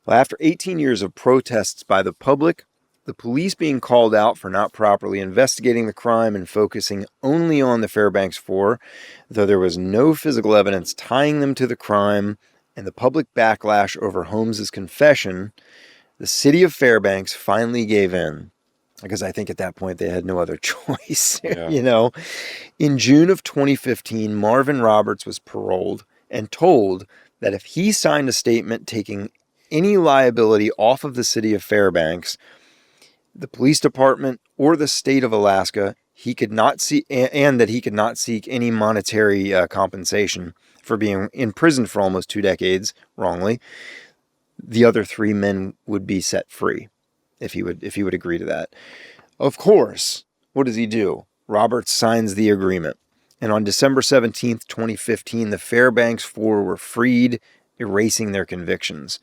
Well, after 18 years of protests by the public, the police being called out for not properly investigating the crime and focusing only on the Fairbanks Four, though there was no physical evidence tying them to the crime, and the public backlash over Holmes's confession, the city of Fairbanks finally gave in. Because I think at that point they had no other choice, Yeah. you know. In June of 2015, Marvin Roberts was paroled and told that if he signed a statement taking any liability off of the city of Fairbanks, the police department, or the state of Alaska, he could not see, and that he could not seek any monetary compensation for being in prison for almost 2 decades wrongly. The other 3 men would be set free if he would agree to that. Of course, what does he do? Roberts signs the agreement. And on December 17th, 2015, the Fairbanks Four were freed, erasing their convictions.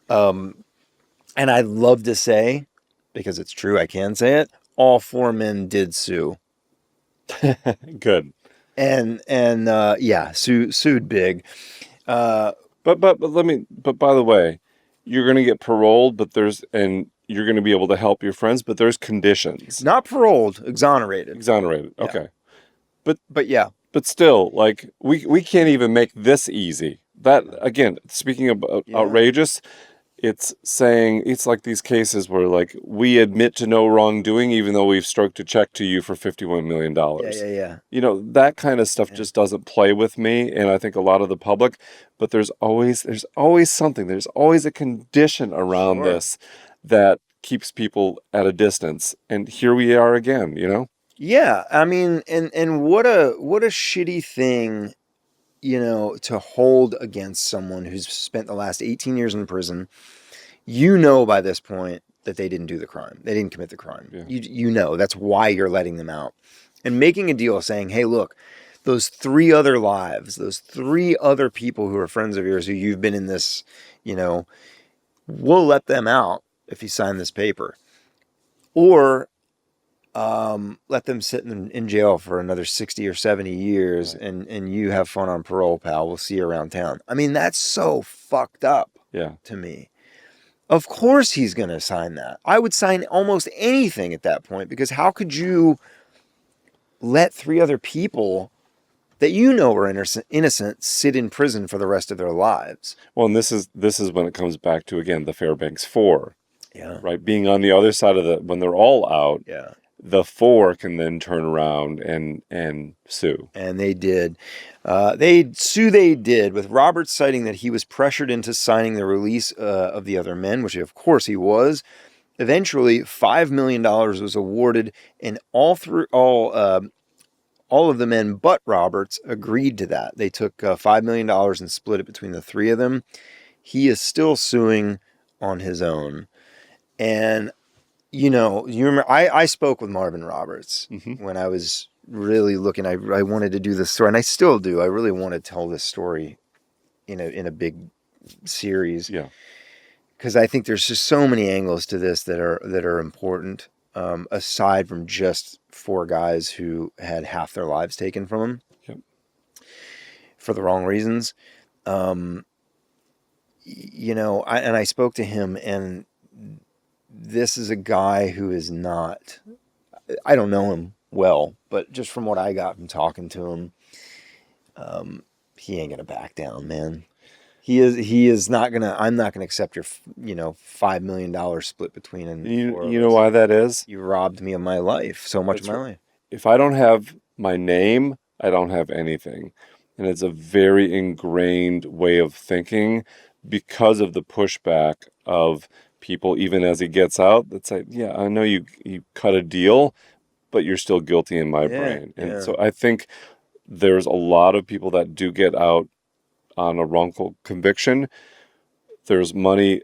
And I'd love to say, because it's true, I can say it, all 4 men did sue. Good. And sued big. But by the way, you're going to get paroled, and you're going to be able to help your friends, but there's conditions. Not paroled, exonerated. Exonerated. Yeah. Okay. But yeah. But still, like, we can't even make this easy. That, again, speaking of outrageous, it's saying, it's like these cases where, like, we admit to no wrongdoing even though we've stroked a check to you for $51 million. Yeah. You know, that kind of stuff just doesn't play with me, and I think a lot of the public, but there's always something. There's always a condition around this that keeps people at a distance. And here we are again, you know? Yeah, I mean, and what a shitty thing, you know, to hold against someone who's spent the last 18 years in prison. You know by this point that they didn't do the crime. They didn't commit the crime. Yeah. You know, that's why you're letting them out. And making a deal saying, hey, look, those 3 other lives, those 3 other people who are friends of yours who you've been in this, you know, we'll let them out if you sign this paper. Or let them sit in jail for another 60 or 70 years, right, and you have fun on parole, pal. We'll see you around town. I mean, that's so fucked up to me. Of course he's going to sign that. I would sign almost anything at that point, because how could you let 3 other people that you know are innocent sit in prison for the rest of their lives? Well, and this is when it comes back to, again, the Fairbanks Four. Yeah. Right? Being on the other side of when they're all out. Yeah. The 4 can then turn around and sue. And they did. They did, with Roberts citing that he was pressured into signing the release of the other men, which of course he was. Eventually, $5 million was awarded, and all of the men but Roberts agreed to that. They took $5 million and split it between the 3 of them. He is still suing on his own. And you know, you remember, I spoke with Marvin Roberts when I was really looking. I wanted to do this story, and I still do. I really want to tell this story in a big series. Yeah. Because I think there's just so many angles to this that are important, aside from just 4 guys who had half their lives taken from them. Yep. For the wrong reasons. You know, I spoke to him, and this is a guy who is not, I don't know him well, but just from what I got from talking to him, he ain't going to back down, man. He is not going to, I'm not going to accept your, $5 million split between him. You know why that is? You robbed me of my life, so much of my life. If I don't have my name, I don't have anything. And it's a very ingrained way of thinking because of the pushback of people, even as he gets out, that say, yeah, I know you cut a deal, but you're still guilty in my brain. And so I think there's a lot of people that do get out on a wrongful conviction. There's money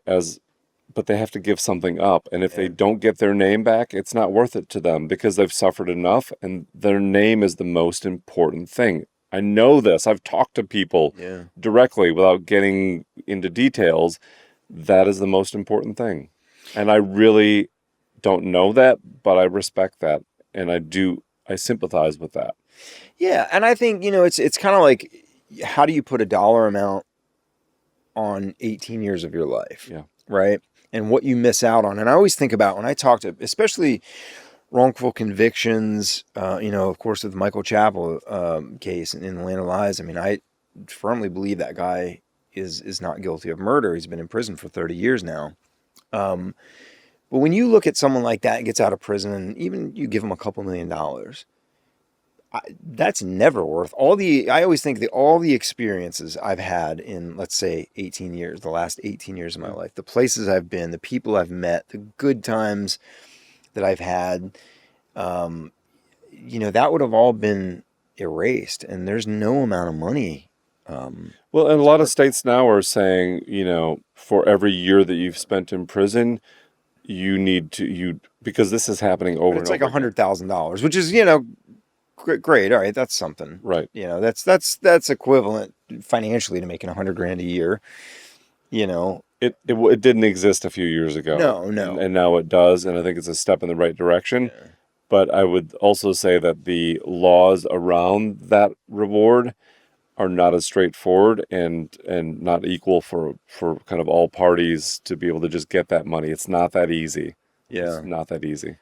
but they have to give something up. And if they don't get their name back, it's not worth it to them because they've suffered enough, and their name is the most important thing. I know this. I've talked to people directly without getting into details. That is the most important thing. And I really don't know that, but I respect that. And I sympathize with that. Yeah. And I think, it's kind of like, how do you put a dollar amount on 18 years of your life, Yeah. right? And what you miss out on. And I always think about when I talk to, especially wrongful convictions, of course, with the Michael Chappell case in the Land of Lies. I mean, I firmly believe that guy is not guilty of murder. He's been in prison for 30 years now. But when you look at someone like that and gets out of prison, and even you give him a couple $1 million, that's never worth I always think that all the experiences I've had in, let's say, 18 years, the last 18 years of my life, the places I've been, the people I've met, the good times that I've had, that would have all been erased, and there's no amount of money. Well, and a lot of states now are saying, for every year that you've spent in prison, you need to, because this is happening over and It's over like again. $100,000, which is, great. All right, that's something. Right. That's equivalent financially to making $100,000 a year. It didn't exist a few years ago. No. And now it does, and I think it's a step in the right direction. Yeah. But I would also say that the laws around that reward are not as straightforward and not equal for kind of all parties to be able to just get that money. It's not that easy. Yeah. It's not that easy.